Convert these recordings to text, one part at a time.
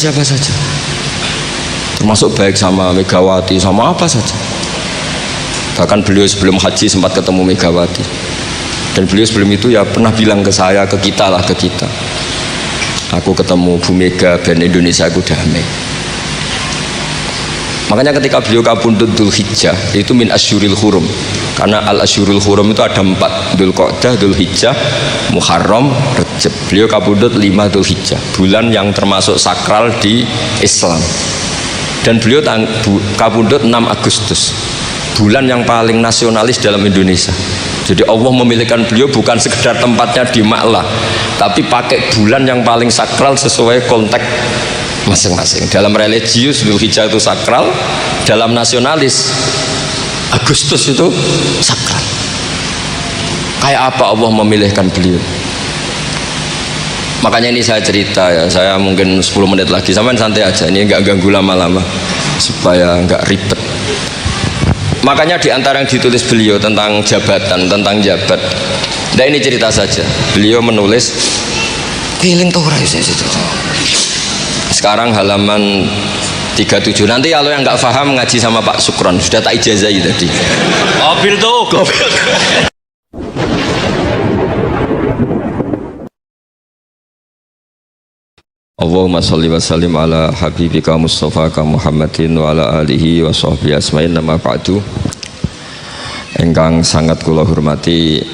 siapa saja, termasuk baik sama Megawati, sama apa saja. Bahkan beliau sebelum haji sempat ketemu Megawati, dan beliau sebelum itu ya pernah bilang ke saya, ke kita lah, ke kita, aku ketemu Bu Mega dan Indonesia aku damai. Makanya ketika beliau kabundut Dzulhijjah itu min asyuril hurum, karena al asyurul hurum itu ada 4, Dzulqa'dah, Dzulhijjah, Muharram, Rajab. Beliau kabundut 5 Dzulhijjah, bulan yang termasuk sakral di Islam. Dan beliau kabundut 6 Agustus, bulan yang paling nasionalis dalam Indonesia. Jadi Allah memilihkan beliau bukan sekedar tempatnya di Ma'lah, tapi pakai bulan yang paling sakral sesuai konteks masing-masing. Dalam religius Dzulhijjah itu sakral, dalam nasionalis Agustus itu sakral. Kayak apa Allah memilihkan beliau? Makanya ini saya cerita ya, saya mungkin 10 menit lagi, sampai santai aja, ini nggak ganggu lama-lama supaya nggak ribet. Makanya diantara yang ditulis beliau tentang jabatan, tentang jabat, nah ini cerita saja. Beliau menulis keliling Torah. Sekarang halaman 37. Nanti kalau yang nggak paham ngaji sama Pak Sukron, sudah tak ijazahi tadi. Mobil tuh. Allahumma sholli wa sallim ala habibika Mustafa Muhammadin wa ala alihi wa sahbihi asma'in, nama ba'du. Engkang sangat kula hormati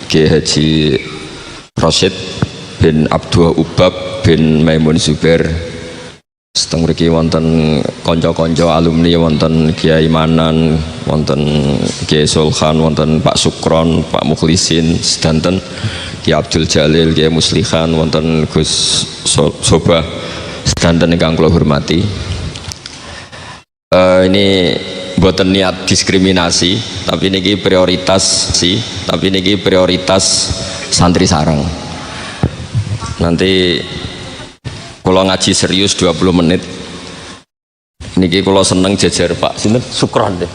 Kiai Haji Rasyid bin Abdul Ubab bin Maimun Zubair. Seteng mriki wonten kanca-kanca alumni, wonten Kiai Manan, wonten Kiai Sulhan, wonten Pak Sukron, Pak Mukhlisin sedanten, Kiai Abdul Jalil, Kiai Muslihan, wonten Gus Sobah sedanten ingkang kula hormati. Ini mboten niat diskriminasi, tapi niki prioritas santri sarang. Nanti kalau ngaji serius 20 menit niki kalau seneng jajar Pak sinten Sukron deh.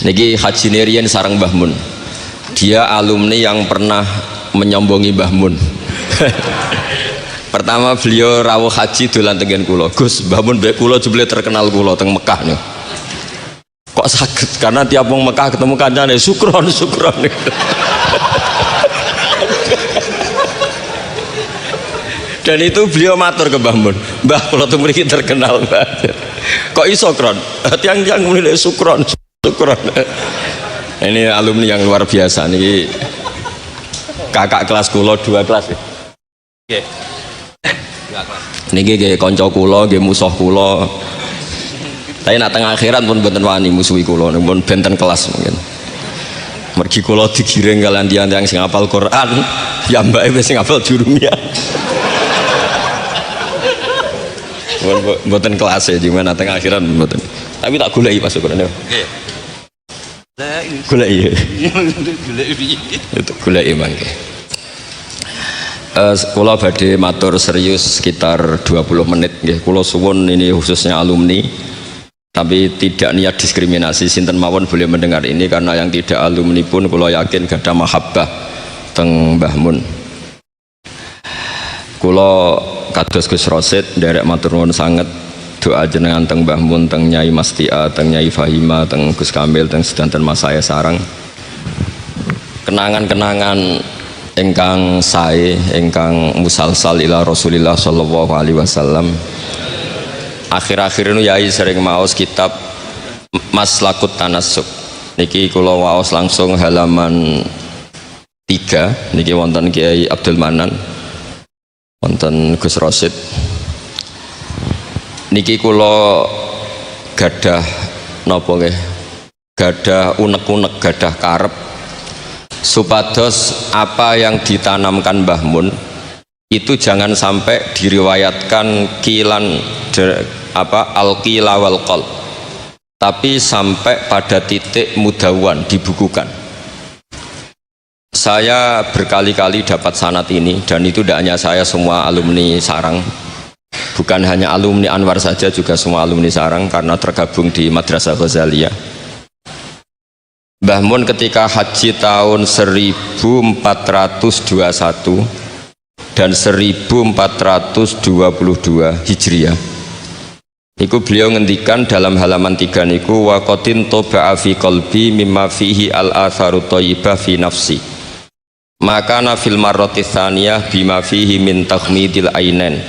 Niki Haji Nerian sarang Mbah Mun, dia alumni yang pernah menyombongi Mbah Mun. Pertama beliau rawuh haji dolan tengen kula, Gus Mbah Mun mbek kula jebule terkenal kula teng Mekah nih. Kok sakit? Karena tiap wong Mekah ketemu kancane Sukron. Dan itu beliau matur ke Mbah Mun, Mbah kalau tuh mriki terkenal banget. Kok iso Kron? Tiang-tiang mulai Sukron. Ini alumni yang luar biasa nih. Kakak kelas kula 2 kelas ya. Nggih. 2 kelas. Niki nggih kanca kula, nggih musuh kula. Tapi nak tengah akhirat pun mboten wani musuhi kula, pun benten kelas mungkin. Mergi kula digiring kalian tiang-tiang sing hafal Quran, ya mbake wis sing hafal jurumiyah. Mboten kelas ya, gimana tengah akhiran mboten. Tapi tak goleki pas ukuran ya. Nggih. Goleki. Itu goleki mangke. Kula badhe matur serius sekitar 20 menit nggih. Kula suwun ini khususnya alumni, tapi tidak niat diskriminasi, sinten mawon boleh mendengar ini, karena yang tidak alumni pun kula yakin gadah mahabbah teng Mbah Mun. Kula kados Gus Rosid nderek matur nuwun sanget doa jenengan teng Mbah Mun, teng Nyai Mastia, teng Nyai Fahima, teng Gus Kamil, teng sedanten Mas saya sarang. Kenangan-kenangan ingkang sae, ingkang musalsal ila Rasulillah sallallahu alaihi wasallam. Akhir-akhir ini Yai sering maos kitab Maslakut Tanassub. Niki kula waos langsung halaman 3. Niki wonten Kiai Abdul Manan, wonten Gus Rosid. Niki kula gadah napa nggih? Gadah unek-unek, gadah karep supados apa yang ditanamkan Mbah Mun itu jangan sampai diriwayatkan kilan al-qila wal qal, tapi sampai pada titik mudawan, dibukukan. Saya berkali-kali dapat sanad ini, dan itu tidak hanya saya, semua alumni sarang, bukan hanya alumni Anwar saja, juga semua alumni sarang, karena tergabung di Madrasah Ghazaliyah. Mbah Mun ketika haji tahun 1421 dan 1422 Hijriah. Iku beliau ngendikan dalam halaman 3 niku wa qatin toba'a fi qalbi mimma fihi al-atharu thayyibah fi nafsi. Maka fil marrati tsaniyah bima fihi min takhmidil ainain.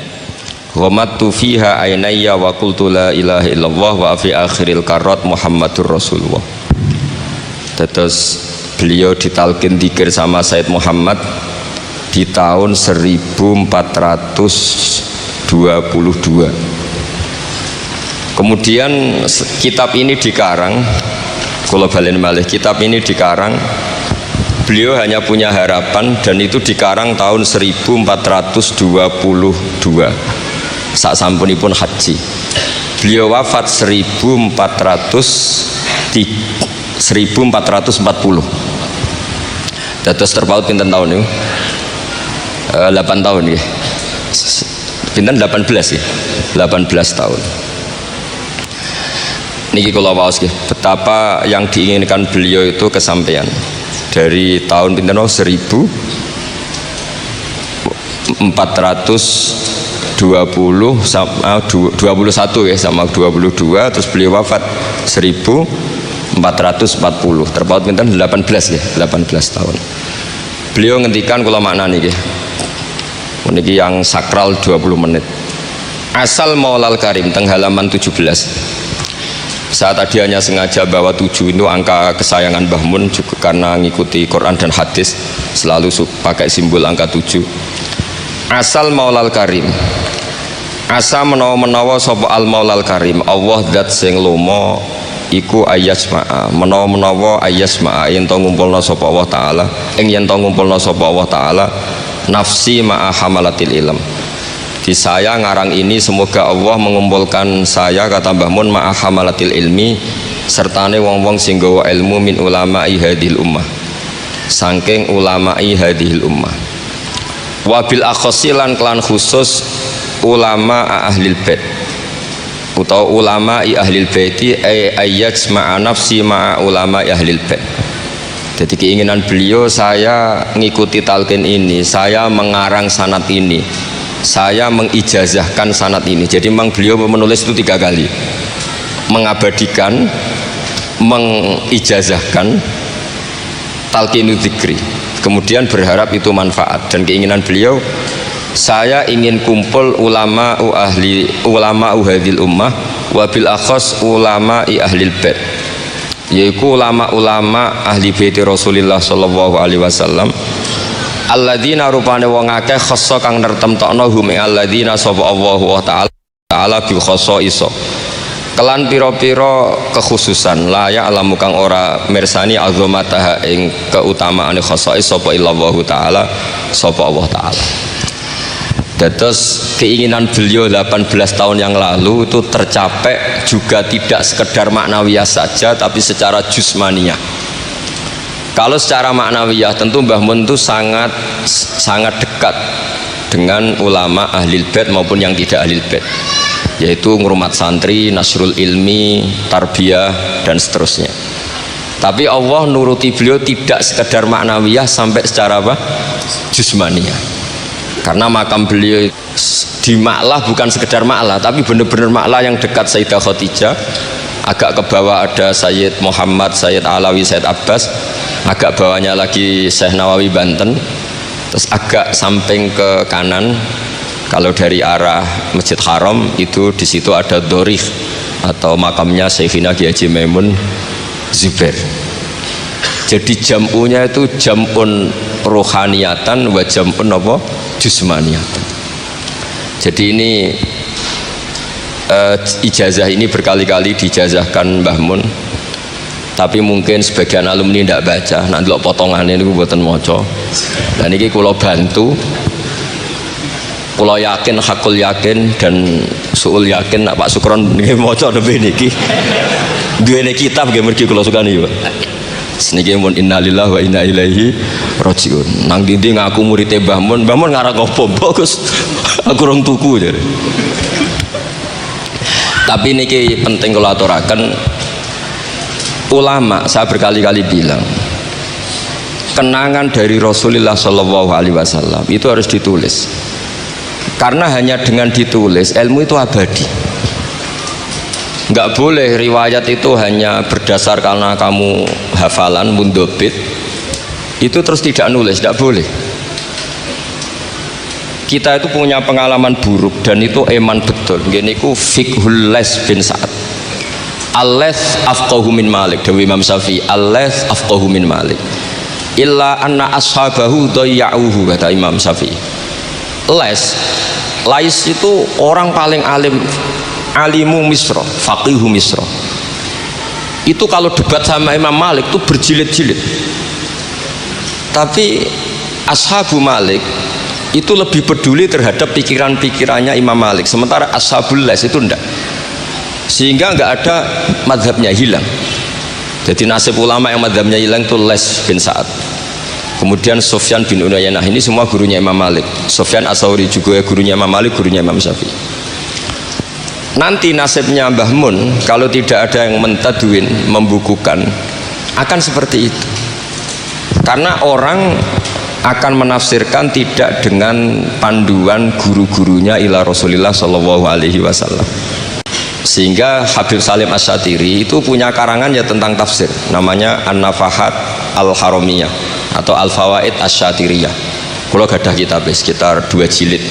Ghamattu fiha ainayya wa qultu la ilaha illallah wa fi akhiril karat Muhammadur Rasulullah. Terus beliau ditalkin dzikir sama Said Muhammad di tahun 1422. Kemudian kitab ini dikarang, kalau balen malih kitab ini dikarang, beliau hanya punya harapan dan itu dikarang tahun 1422 saat sampunipun haji. Beliau wafat 1440. Dados terpaut pinten tahun niku? 8 tahun nggih. Pinten 18 ya? 18 tahun. Niki kula waos nggih, betapa yang diinginkan beliau itu kesampaian. Dari tahun pinten 1420 sama 21 ya, sama 22, terus beliau wafat 1440. Terpaut pinten 18 ya, 18 tahun. Beliau ngendikan kula maknani nggih. Niki yang sakral 20 menit. Asal Maulal Karim teng halaman 17. Saya tadi hanya sengaja bawa 7 itu angka kesayangan Mbah Mun juga karena ngikuti Quran dan hadis selalu pakai simbol angka 7. Asal Maulal Karim. Asa menawa-menawa sapa al Maulal Karim, Allah zat sing lomo iku ayasma'a, menawa-menawa ayasma'a yen to ngumpulna sapa Allah taala, ing yen to ngumpulna sapa Allah taala nafsi ma'a hamalatil ilm. Di saya ngarang ini semoga Allah mengumpulkan saya, kata Mbah Mun, ma'a hamalatil ilmi sertane wong-wong sing gawa ilmu min ulama'i hadhil ummah, saking ulama'i hadhil ummah, wabil akhosilan klan khusus ulama ahlil bait atau ulama'i ahlil baiti ayyaj ma'a nafsi ma'a ulama'i ahlil bait. Jadi keinginan beliau, saya ngikuti talqin ini, saya mengarang sanad ini, saya mengijazahkan sanad ini. Jadi memang beliau menulis itu 3 kali, mengabadikan, mengijazahkan talqinu dzikri, kemudian berharap itu manfaat. Dan keinginan beliau, saya ingin kumpul ulama hadhil ummah wabil akhos ulama ahlil bait, yaitu ulama-ulama ahli bait Rasulullah sallallahu alaihi wasallam, alladzina rupane wong akeh khassa kang nertemtokno hum alladzina sapa Allah taala bi khassa iso kelan pira-pira kekhususan layak alamu kang ora mirsani azamataha ing keutamaane khassa sapa illallah taala sapa Allah taala. Dados keinginan beliau 18 tahun yang lalu itu tercapai juga tidak sekedar maknawiyah saja, tapi secara jusmaniyah. Kalau secara maknawiyah tentu Mbah Mun itu sangat dekat dengan ulama ahlil bait maupun yang tidak ahlil bait, yaitu ngurmat santri, nasrul ilmi, tarbiyah dan seterusnya. Tapi Allah nuruti beliau tidak sekedar maknawiyah sampai secara apa? Jusmaniyah. Karena makam beliau di Ma'lah bukan sekedar Ma'lah, tapi benar-benar Ma'lah yang dekat Sayyidah Khadijah. Agak ke bawah ada Sayyid Muhammad, Sayyid Alawi, Sayyid Abbas. Agak bawahnya lagi Syekh Nawawi Banten. Terus agak samping ke kanan, kalau dari arah Masjid Haram itu di situ ada Dorih atau makamnya Syekhina Kiai Haji Maimun Zubair. Jadi jam'unya itu jam'un rohaniyatan wa jam'un apa? Jusmaniyatan. Jadi ini ijazah ini berkali-kali dijazahkan Mbah Mun, tapi mungkin sebagian alumni tidak baca, nanti lo potongannya ini buatan moco. Dan ini kalau bantu, kalau yakin, hakul yakin dan suul yakin, Pak Sukron ini moco lebih niki. Dua ini kitab gak mergi kalau suka nih, Pak. Seniki mun innalillahi wa inna ilaihi rajiun. Nang dindi ngaku muridé Mbah Mun ngarang opo bagus. Aku rong tuku jare. Tapi niki penting kula aturaken, ulama saya berkali-kali bilang kenangan dari Rasulullah Shallallahu Alaihi Wasallam itu harus ditulis, karena hanya dengan ditulis ilmu itu abadi. Nggak boleh riwayat itu hanya berdasar karena kamu hafalan mundobit itu terus tidak nulis, tidak boleh. Kita itu punya pengalaman buruk dan itu eman betul. Gini ku fiqhul Les bin Sa'ad. Al-Les afqahu min Malik. Dewi Imam Syafi'i. Al-Les afqahu min Malik. Illa anna ashabahu dayya'uhu, kata Imam Syafi'i. Lais itu orang paling alim, alimu Misra, faqihu Misra. Itu kalau debat sama Imam Malik itu berjilid-jilid. Tapi ashabu Malik itu lebih peduli terhadap pikiran-pikirannya Imam Malik, sementara ashabul Les itu enggak, sehingga enggak ada madhabnya hilang. Jadi nasib ulama yang madhabnya hilang itu Les bin Sa'ad, kemudian Sufyan bin Uyainah, ini semua gurunya Imam Malik. Sufyan As-Tsauri juga gurunya Imam Malik, gurunya Imam Syafi'i. Nanti nasibnya Mbah Mun kalau tidak ada yang mentadwin, membukukan, akan seperti itu, karena orang akan menafsirkan tidak dengan panduan guru-gurunya ila Rasulullah Shallallahu Alaihi Wasallam. Sehingga Habib Salim Asy-Syatiri itu punya karangan ya tentang tafsir, namanya An-Nafahat Al-Haramiyah atau Al-Fawaid Asy-Syatiriyah. Kalau gadah kitab sekitar 2 jilid.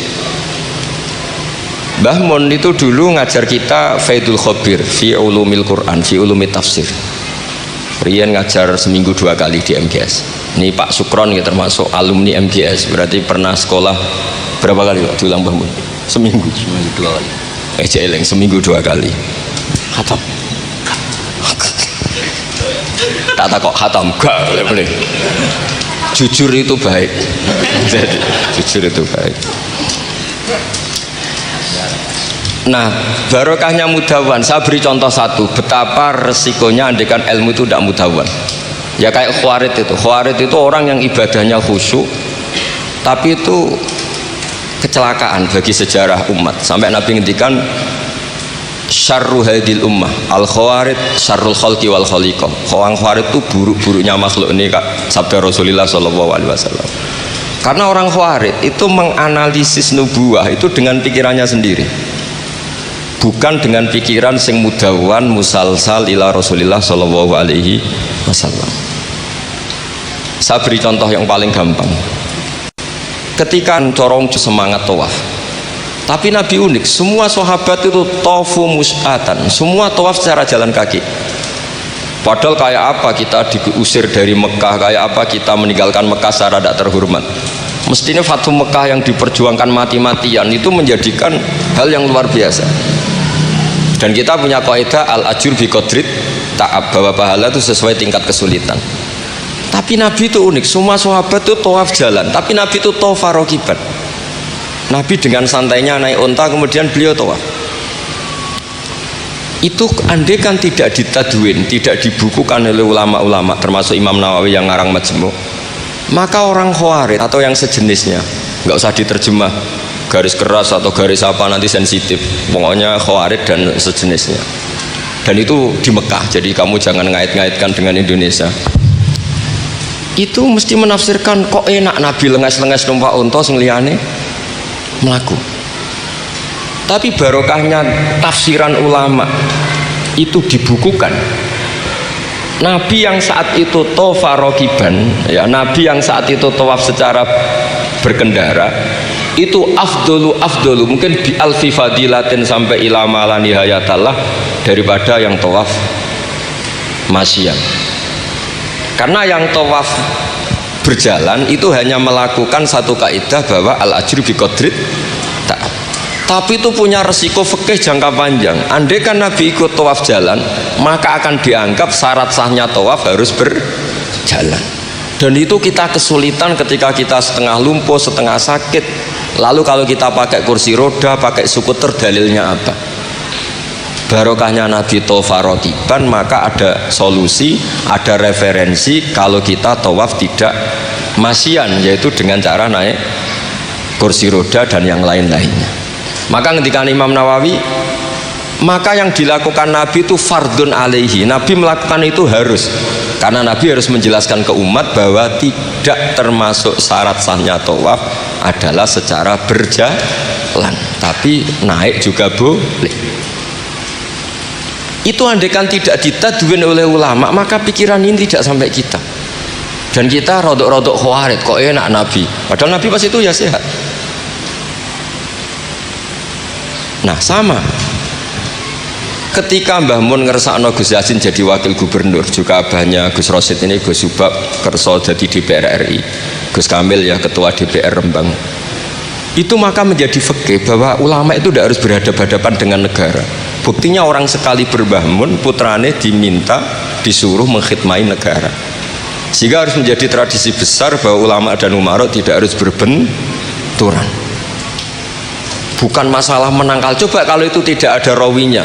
Mbah Mun itu dulu ngajar kita Faidul Khobir fi ulumil Quran, fi ulumit tafsir. Rian ngajar seminggu 2 kali di MGS. Ini Pak Sukron ya, termasuk alumni MGS, berarti pernah sekolah berapa kali Pak diulang Mbah Mun? Seminggu 2 kali. Jeleng seminggu 2 kali. Khatam. Tak kok khatam gak boleh. Jujur itu baik. Jadi jujur itu baik. Nah, barokahnya mudawan, saya beri contoh satu, betapa resikonya andekan ilmu itu tidak mudawan. Ya kayak Khawarid itu. Khawarid itu orang yang ibadahnya khusyuk, tapi itu kecelakaan bagi sejarah umat. Sampai Nabi ngendikan syarru hadil ummah al khawarid syarrul khalqi wal khaliqah. Orang Khawarid itu buruk-buruknya makhluk, ini Kak sabda Rasulullah Shallallahu Alaihi Wasallam. Karena orang Khawarid itu menganalisis nubuwah itu dengan pikirannya sendiri, bukan dengan pikiran sing mudawan musalsal ila Rasulillah Shallallahu Alaihi Wasallam. Saya beri contoh yang paling gampang. Ketika corong semangat tawaf, tapi Nabi unik, semua sahabat itu tawafu mus'atan, semua tawaf secara jalan kaki. Padahal kayak apa kita diusir dari Mekah, kayak apa kita meninggalkan Mekah secara tidak terhormat. Mestinya Fathu Mekah yang diperjuangkan mati-matian itu menjadikan hal yang luar biasa. Dan kita punya kaidah al-ajur bi qadrit ta'ab, bahwa pahala itu sesuai tingkat kesulitan. Tapi Nabi itu unik, semua sahabat itu tawaf jalan, tapi Nabi itu tawaf rakiban. Nabi dengan santainya naik unta, kemudian beliau tawaf. Itu andekan tidak ditadwin, tidak dibukukan oleh ulama-ulama, termasuk Imam Nawawi yang ngarang Majmu', maka orang Khawarij atau yang sejenisnya, nggak usah diterjemah garis keras atau garis apa nanti sensitif, pokoknya Khawarij dan sejenisnya. Dan itu di Mekah, jadi kamu jangan ngait-ngaitkan dengan Indonesia. Itu mesti menafsirkan kok enak Nabi lengas-lengas numpak unta sing liyane melaku. Tapi barokahnya tafsiran ulama itu dibukukan. Nabi yang saat itu tawaf rakiban, ya, Nabi yang saat itu tawaf secara berkendara itu afdolu mungkin bi alfi fadilatin sampai ila mala nihayatallah daripada yang tawaf masyian. Karena yang tawaf berjalan itu hanya melakukan satu kaidah bahwa al-ajru bi qadrit ta'ab. Tapi itu punya resiko fikih jangka panjang. Andai kan Nabi ikut tawaf jalan, maka akan dianggap syarat sahnya tawaf harus berjalan. Dan itu kita kesulitan ketika kita setengah lumpuh, setengah sakit. Lalu kalau kita pakai kursi roda, pakai skuter, dalilnya apa? Barokahnya Nabi tawaf rakiban, maka ada solusi, ada referensi kalau kita tawaf tidak masyian, yaitu dengan cara naik kursi roda dan yang lain-lainnya. Maka ketika Imam Nawawi Maka yang dilakukan Nabi itu fardun alaihi. Nabi melakukan itu harus, karena Nabi harus menjelaskan ke umat bahwa tidak termasuk syarat sahnya tawaf adalah secara berjalan, tapi naik juga boleh. Itu andaikan tidak ditadwin oleh ulama, maka pikiran ini tidak sampai kita. Dan kita rodok-rodok khawarid, kok enak Nabi, padahal Nabi pas itu ya sehat. Nah sama, ketika Mbah Mun ngersakno Gus Yasin jadi wakil gubernur, juga abahnya Gus Rosid ini Gus Subab kerso jadi DPR RI, Gus Kamil ya ketua DPR Rembang. Itu maka menjadi fikih bahwa ulama itu tidak harus berhadapan-hadapan dengan negara. Buktinya orang sekali Mbah Mun putrane diminta disuruh mengkhidmati negara. Sehingga harus menjadi tradisi besar bahwa ulama dan umarok tidak harus berbenturan. Bukan masalah menangkal. Coba kalau itu tidak ada rawinya,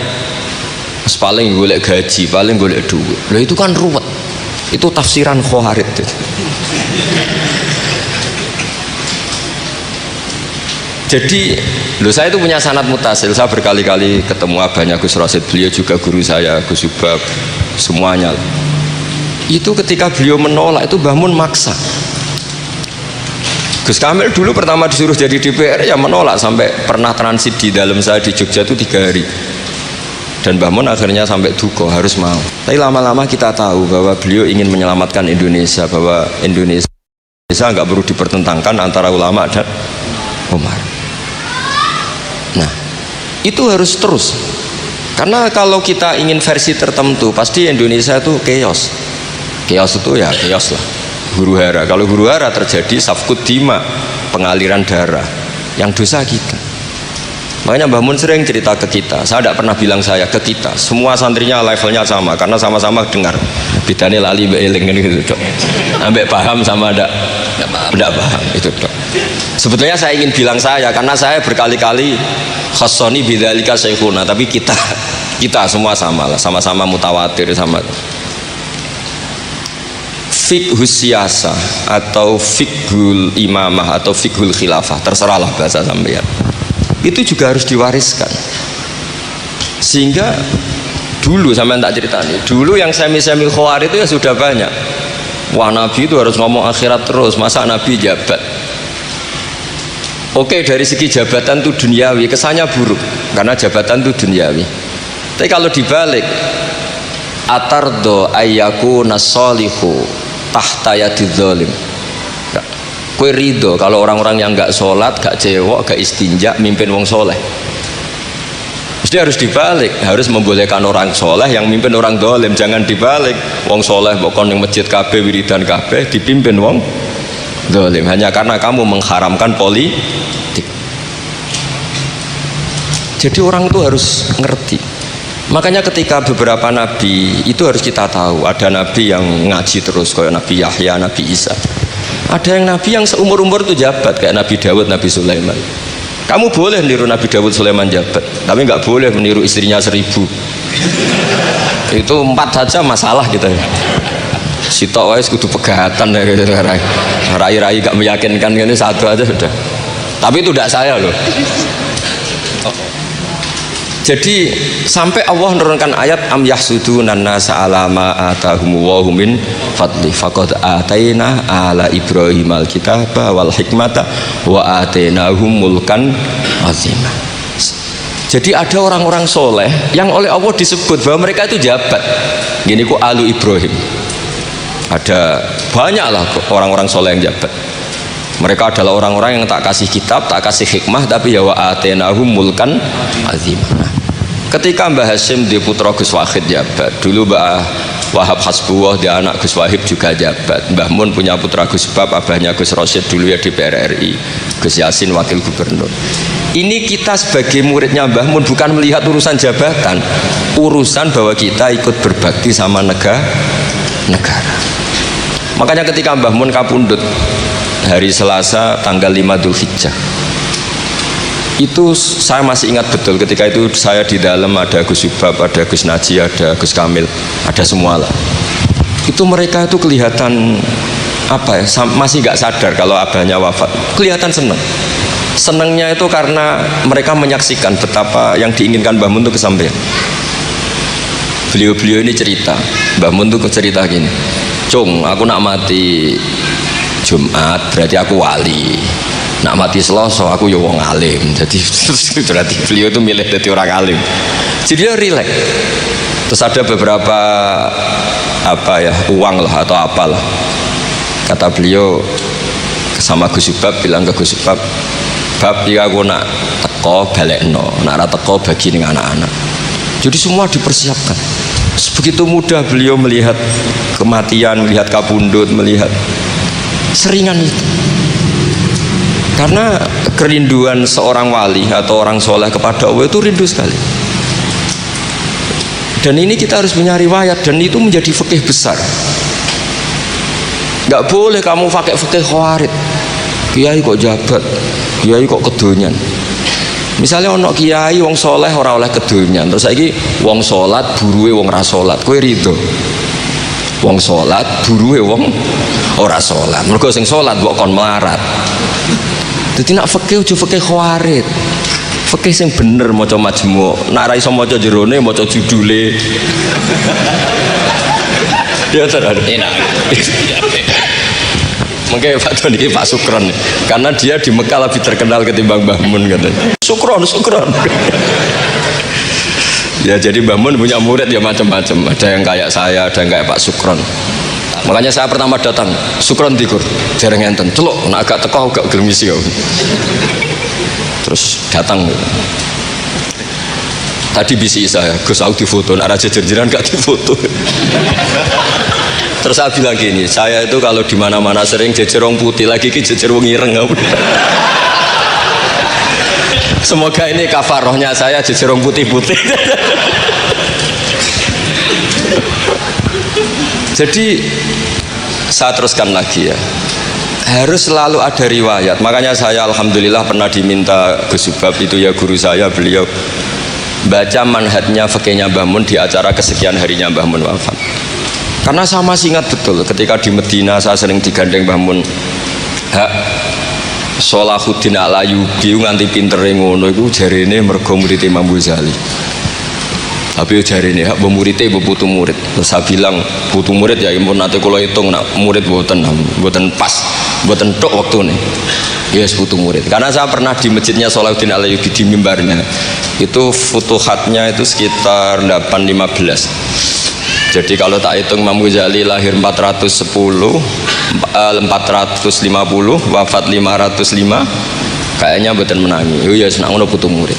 paling golek gaji, paling golek duit. Loh itu kan ruwet. Itu tafsiran khawarid. Jadi, loh saya itu punya sanad mutasil. Saya berkali-kali ketemu abahnya Gus Rosid, beliau juga guru saya, Gus Subab, semuanya. Itu ketika beliau menolak, itu Mbah Mun maksa. Gus Kamil dulu pertama disuruh jadi DPR ya menolak, sampai pernah transit di dalam saya di Jogja itu 3 hari. Dan Mbah Mun akhirnya sampai duka harus mau. Tapi lama-lama kita tahu bahwa beliau ingin menyelamatkan Indonesia, bahwa Indonesia nggak perlu dipertentangkan antara ulama dan Umar. Nah, itu harus terus. Karena kalau kita ingin versi tertentu, pasti Indonesia itu chaos. Chaos itu ya chaos lah. Huru hara. Kalau huru hara terjadi safkut dima, pengaliran darah, yang dosa kita. Makanya Mbah Mun sering cerita ke kita. Saya tidak pernah bilang saya, ke kita. Semua santrinya levelnya sama, karena sama-sama dengar. Bedanya lali mbak eling gitu dok. Ambek paham sama tidak paham itu dok. Sebetulnya saya ingin bilang saya, karena saya berkali-kali khasoni bidzalika syekhuna, tapi kita semua sama lah, sama-sama mutawatir sama. Fiqhus siyasa atau fiqhul imamah atau fiqhul khilafah, terserahlah bahasa sampeyan, itu juga harus diwariskan. Sehingga dulu sampean tak ceritani, dulu yang semi-semi khawarij itu ya sudah banyak. Wah Nabi itu harus ngomong akhirat terus, masa Nabi jabat. Oke, dari segi jabatan itu duniawi, kesannya buruk karena jabatan itu duniawi. Tapi kalau dibalik, atardo ayyaku nasolihu tahta yadidz zalim. Kue ridho kalau orang-orang yang nggak sholat, nggak cewek, nggak istinja mimpin wong soleh. Mesti harus dibalik, harus membolehkan orang soleh yang mimpin orang dolim. Jangan dibalik, wong soleh pokoknya yang masjid kabeh wiridan kabeh dipimpin wong dolim hanya karena kamu mengharamkan politik. Jadi orang itu harus ngerti. Makanya ketika beberapa nabi itu harus kita tahu, ada nabi yang ngaji terus kayak Nabi Yahya, Nabi Isa. Ada yang nabi yang seumur-umur itu jabat kayak Nabi Dawud, Nabi Sulaiman. Kamu boleh meniru Nabi Dawud, Sulaiman jabat, tapi nggak boleh meniru istrinya 1000. Itu 4 saja masalah kita. Sitok wis kudu pegatan ya gitu. Rai-rai gak meyakinkan ini 1 aja sudah. Tapi itu tidak saya loh. Jadi sampai Allah menurunkan ayat am yahsudunan nasa ala ma atahum wa hum min fadli faqad ataina ala Ibrahim alkitaba wal hikmata wa atainahum mulkan azima. Jadi ada orang-orang soleh yang oleh Allah disebut bahwa mereka itu jabat. Gini ku alu Ibrahim. Ada banyaklah orang-orang soleh yang jabat. Mereka adalah orang-orang yang tak kasih kitab, tak kasih hikmah, tapi ya wa atainahum mulkan azim. Nah, ketika Mbah Hasyim di putra Gus Wahid jabat, dulu Mbah Wahab Hasbuwah dia anak Gus Wahib juga jabat. Mbah Mun punya putra Gus Bab, abahnya Gus Rosid dulu ya DPR RI, Gus Yasin wakil gubernur. Ini kita sebagai muridnya Mbah Mun bukan melihat urusan jabatan, urusan bahwa kita ikut berbakti sama negara. Makanya ketika Mbah Mun kapundhut hari Selasa tanggal 5 Dzulhijjah, itu saya masih ingat betul. Ketika itu saya di dalam, ada Gus Subab, ada Gus Naji, ada Gus Kamil, ada semua lah. Itu mereka itu kelihatan apa ya, masih nggak sadar kalau abahnya wafat, kelihatan senang. Senangnya itu karena mereka menyaksikan betapa yang diinginkan Mbah Mun itu kesampaian. Beliau-beliau ini cerita, Mbah Mun tuh cerita gini, Cung, aku nak mati Jumat berarti aku wali, nak mati Selasa aku ya wong alim. Jadi berarti beliau itu milih jadi orang alim. Jadi dia rileks. Terus ada beberapa apa ya, uang lah atau apalah, kata beliau sama Gus Subab, bilang ke Gus Subab, bab ya aku nak teko balekno, nak ra teko bagi ning anak-anak. Jadi semua dipersiapkan. Begitu mudah beliau melihat kematian, melihat kabundut, melihat seringan itu. Karena kerinduan seorang wali atau orang soleh kepada Allah itu rindu sekali. Dan ini kita harus punya riwayat, dan itu menjadi fikih besar. Nggak boleh kamu pakai fikih khawarid. Kiai kok jabat, kiai kok kedonyan. Misalnya ono kiai wong soleh ora oleh kedonyan, terus saiki wong salat buruwe wong ra salat, kowe rido? Wong salat buruwe wong ora salat. Mergo sing salat mbok kon melarat. Dadi nak fikih aja fikih khawarid. Fikih sing bener maca majmu', nak ra iso maca jerone maca judule. Ya tenan enak. Mungkin Pak Tony Pak Sukron, karena dia di Mekah lebih terkenal ketimbang Mbah Mun katanya. Sukron. Ya jadi Mbah Mun punya murid ya macam-macam. Ada yang kayak saya, ada yang kayak Pak Sukron. Makanya saya pertama datang, Sukron tikur, jarang enten, celok, nak agak teko agak gelem isi. Terus datang. Tadi bisi saya, Gus aku difoto, nak raja jerjeran gak difoto. Terus saya bilang gini, saya itu kalau di mana-mana sering jejer wong putih, lagi ki jejer wong ireng. Semoga ini kafarohnya saya jejer wong putih-putih. Jadi saya teruskan lagi ya, harus selalu ada riwayat. Makanya saya alhamdulillah pernah diminta Gus Subab itu ya guru saya, beliau baca manhajnya fikihnya Mbah Mun di acara kesekian harinya Mbah Mun wafat. Karena saya masih ingat betul ketika di Medina saya sering digandeng Mbah Mun. Hak Sholahuddin Al-Ayyubi nganti pintere ngono iku jarene mergo murid Imam Ghazali. Tapi jarene hak muridé putu murid. Terus saya bilang putu murid ya impun nate kula hitung nak murid mboten pas, mboten tok wektune. Yes putu murid. Karena saya pernah di masjidnya Sholahuddin Al-Ayyubi di mimbarnya. Itu futuhatnya itu sekitar 815. Jadi kalau tak hitung Imam Ghazali lahir 410, 450, wafat 505, kayaknya mboten menangi. Oh ya senang ngono putu murid.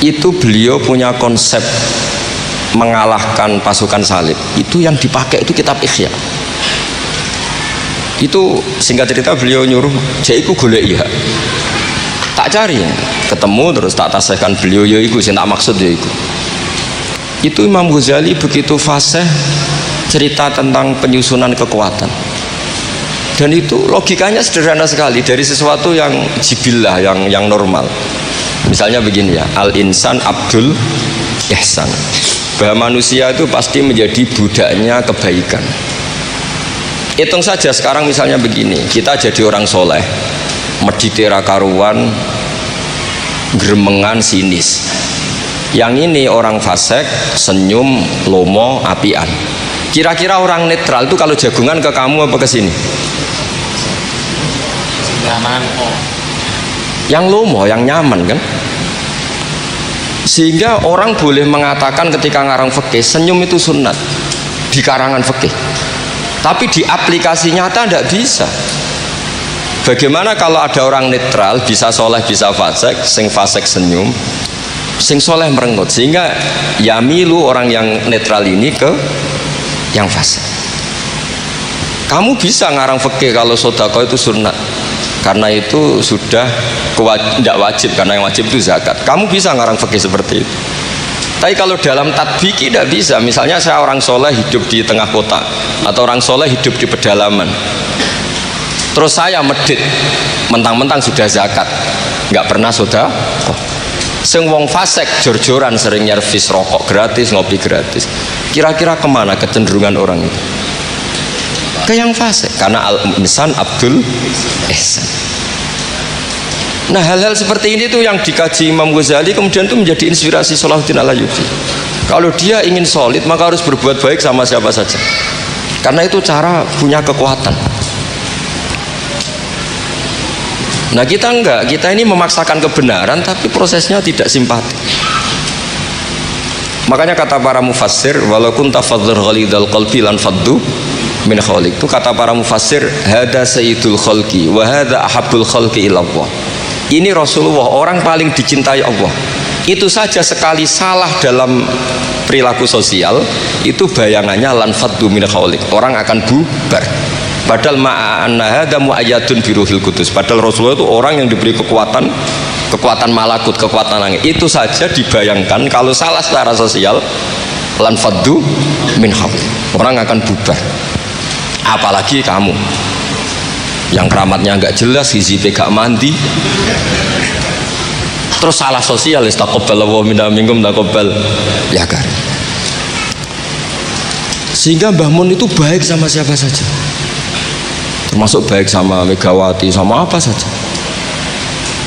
Itu beliau punya konsep mengalahkan pasukan salib. Itu yang dipakai itu kitab Ihya. Itu singkat cerita beliau nyuruh, "Jaiku golek ya." Tak cari, ketemu terus tak tasihkan beliau, ya iku sing tak maksud ya iku. Itu Imam Ghazali begitu fasih cerita tentang penyusunan kekuatan, dan itu logikanya sederhana sekali dari sesuatu yang jibillah, yang normal. Misalnya begini ya, al-insan abdul ihsan, bahwa manusia itu pasti menjadi budaknya kebaikan. Hitung saja sekarang misalnya begini, kita jadi orang soleh, meditera karuan, gremengan, sinis. Yang ini orang fasik, senyum, lomo, apian. Kira-kira orang netral itu kalau jagungan ke kamu apa ke sini? Yang lomo, yang nyaman kan? Sehingga orang boleh mengatakan ketika ngarang fikih, senyum itu sunat di karangan fikih. Tapi di aplikasi nyata tidak bisa. Bagaimana kalau ada orang netral, bisa soleh, bisa fasik, sing fasik senyum, sing soleh merengut, sehingga yamilu orang yang netral ini ke yang fasik. Kamu bisa ngarang fikih kalau sedekah itu sunat, karena itu sudah tidak wajib, karena yang wajib itu zakat. Kamu bisa ngarang fikih seperti itu. Tapi kalau dalam tatbiki tidak bisa. Misalnya saya orang soleh hidup di tengah kota, atau orang soleh hidup di pedalaman, terus saya medit mentang-mentang sudah zakat, nggak pernah sedekah. Sing wong fasik jor-joran sering nyervis rokok gratis, ngopi gratis. Kira-kira kemana kecenderungan orang itu? Ke yang fasik, karena al-insan abdul ihsan. Nah hal-hal seperti ini tuh yang dikaji Imam Ghazali kemudian itu menjadi inspirasi Salahuddin Al-Ayyubi. Kalau dia ingin solid maka harus berbuat baik sama siapa saja, karena itu cara punya kekuatan. Nah kita enggak, kita ini memaksakan kebenaran tapi prosesnya tidak simpati. Makanya kata para mufassir, walaupun tafadzur ghalidal qalbi lan faddu min khaliq, itu kata para mufassir, hada sayyidul khalqi wa hada ahabbul khalqi ilallah. Ini Rasulullah, orang paling dicintai Allah. Itu saja sekali salah dalam perilaku sosial, itu bayangannya lan faddu min khaliq, orang akan bubar. Padahal ma'anna hada mu'ayyadun biruhil qudus. Padahal Rasulullah itu orang yang diberi kekuatan malakut, kekuatan langit. Itu saja dibayangkan kalau salah secara sosial lan faddu min khaliq, orang akan bubar. Apalagi kamu yang keramatnya nggak jelas, hizibnya nggak mandi, terus salah sosial, taqabbalallahu minna minkum taqabbal ya karim. Sehingga Mbah Mun itu baik sama siapa saja, termasuk baik sama Megawati, sama apa saja.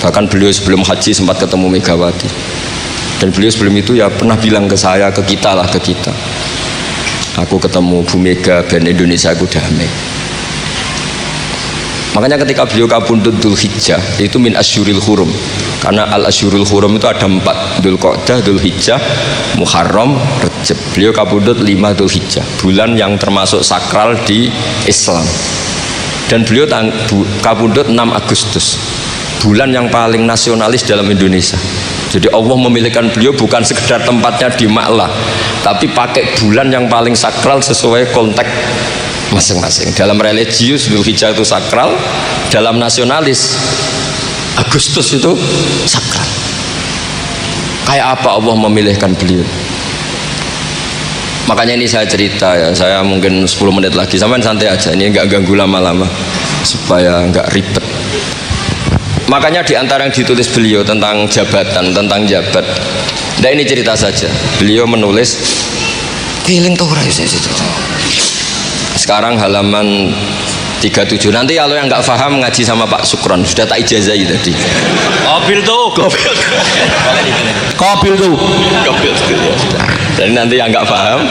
Bahkan beliau sebelum haji sempat ketemu Megawati, dan beliau sebelum itu ya pernah bilang ke saya, ke kita, aku ketemu Bu Mega dan Indonesia aku damai. Makanya ketika beliau kabundut Dzulhijjah, itu min asyuril hurum, karena al asyurul hurum itu ada 4, Dzulqa'dah, Dzulhijjah, Muharram, Rajab. Beliau kabundut 5 Dzulhijjah, bulan yang termasuk sakral di Islam. Dan beliau kabundut 6 Agustus, bulan yang paling nasionalis dalam Indonesia. Jadi Allah memilihkan beliau bukan sekedar tempatnya di Ma'lah, tapi pakai bulan yang paling sakral sesuai konteks masing-masing. Dalam religius Dzulhijjah itu sakral, dalam nasionalis Agustus itu sakral. Kayak apa Allah memilihkan beliau? Makanya ini saya cerita ya, saya mungkin 10 menit lagi, sampean santai aja, ini nggak ganggu lama-lama supaya nggak ribet. Makanya di antara yang ditulis beliau tentang jabatan, tentang jabat, nah ini cerita saja. Beliau menulis keliling Torah. Sekarang halaman 37. Nanti kalau yang nggak paham ngaji sama Pak Sukron, sudah tak ijazahi tadi. Kobil tuh. Jadi nanti yang nggak paham,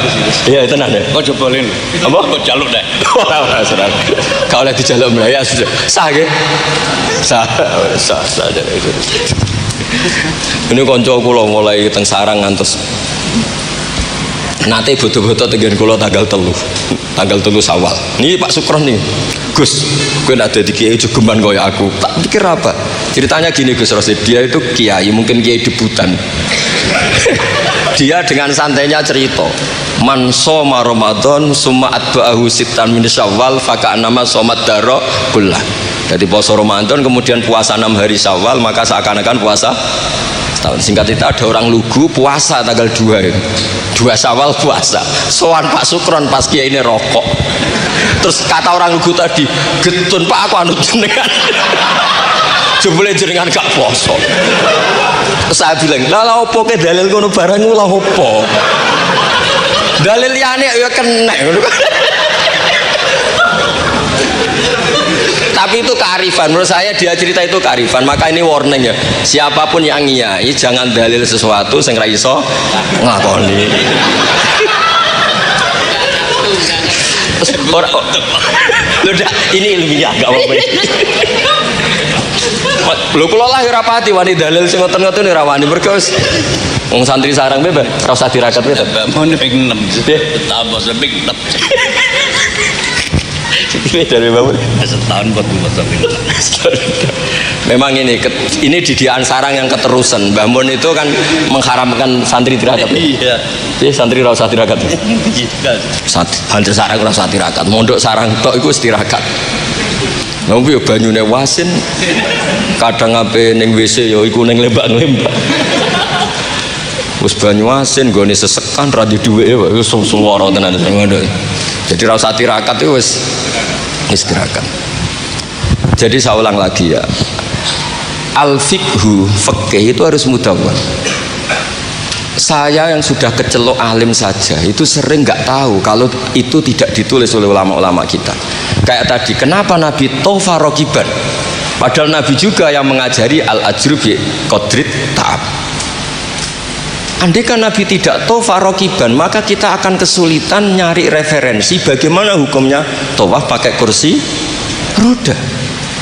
iya itu nanti. Kau cobain. Apa? Kau jaluk deh. Orang. Kalau lagi jaluk Melayu sudah sah ke? Sah aja itu. Ini konco kulo mulai teng sarang ngantos. Nanti betul-betul tegen kulo tanggal 3 Syawal. Ini Pak Sukron nih, Gus, gue nak ada di kiai jogeman kaya aku. Tak pikir apa? Ceritanya gini Gus Rosid, dia itu kiai, mungkin kiai debutan. Dia dengan santainya cerita, man soma Ramadan summa atba'ahu sittan min Syawal faka'annama somat daro kullah. Jadi puasa Ramadan kemudian puasa 6 hari Syawal, maka seakan-akan puasa tahun. Singkat itu ada orang lugu puasa tanggal 2 Syawal puasa. Soan Pak Sukron pas kiai ini rokok. Terus kata orang lugu tadi, getun Pak aku anut jenengan. Jebule jenengan gak poso. Saya bilang, lah opo ke dalil ngono barang lha opo? Dalil liyane ya kena ngono. Tapi itu kearifan, menurut saya dia cerita itu kearifan. Maka ini warning ya, siapapun yang ngiyai jangan dalil sesuatu sing ra iso nglakoni. Ini ilmiah gak apa-apa. Lho kula lah ora pati wani dalil sing ngoten-ngoten ora wani mergo wong santri sarang bebas ora usah dirakat bebas. Mau ping 6. Tambah seping 6. Dari bangun setahun buat memang ini didikan sarang yang keterusan. Mbah Mun itu kan mengharamkan santri tirakat. Iya. Jadi santri ora usah tirakat. Santri sarang ora usah tirakat. Mondok sarang tok iku tirakat. Ngopi yo banyune wasin. Kadang ape ning WC yo iku ning lembak-lembak. Wis banyu asin gone sesekan ra di duweke wis suwara tenan ngono. Jadi ra usah tirakat itu wis tirakat. Jadi saya ulang lagi ya. Al-fiqhu, fikih itu harus mudawwan. Saya yang sudah kecelok alim saja itu sering nggak tahu kalau itu tidak ditulis oleh ulama-ulama kita. Kayak tadi, kenapa Nabi tofa rokiban? Padahal Nabi juga yang mengajari al-ajru bi qadrit ta'ab. Andai kan Nabi tidak tawaf rakiban, maka kita akan kesulitan nyari referensi bagaimana hukumnya tawaf pakai kursi roda.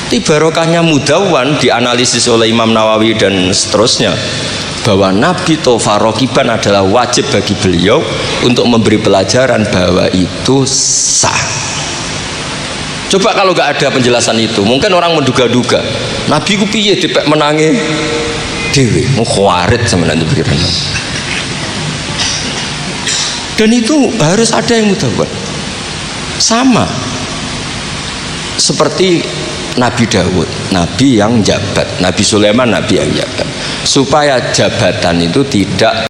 Barokahnya Mudawwan dianalisis oleh Imam Nawawi dan seterusnya, bahwa Nabi tawaf rakiban adalah wajib bagi beliau untuk memberi pelajaran bahwa itu sah. Coba kalau nggak ada penjelasan itu, mungkin orang menduga-duga Nabi ku piye dipek menangi dewe, mau khawarit sama nanti pikiran. Dan itu harus ada yang Mudawwan. Sama seperti Nabi Dawud, Nabi yang jabat, Nabi Sulaiman, Nabi yang jabat, supaya jabatan itu tidak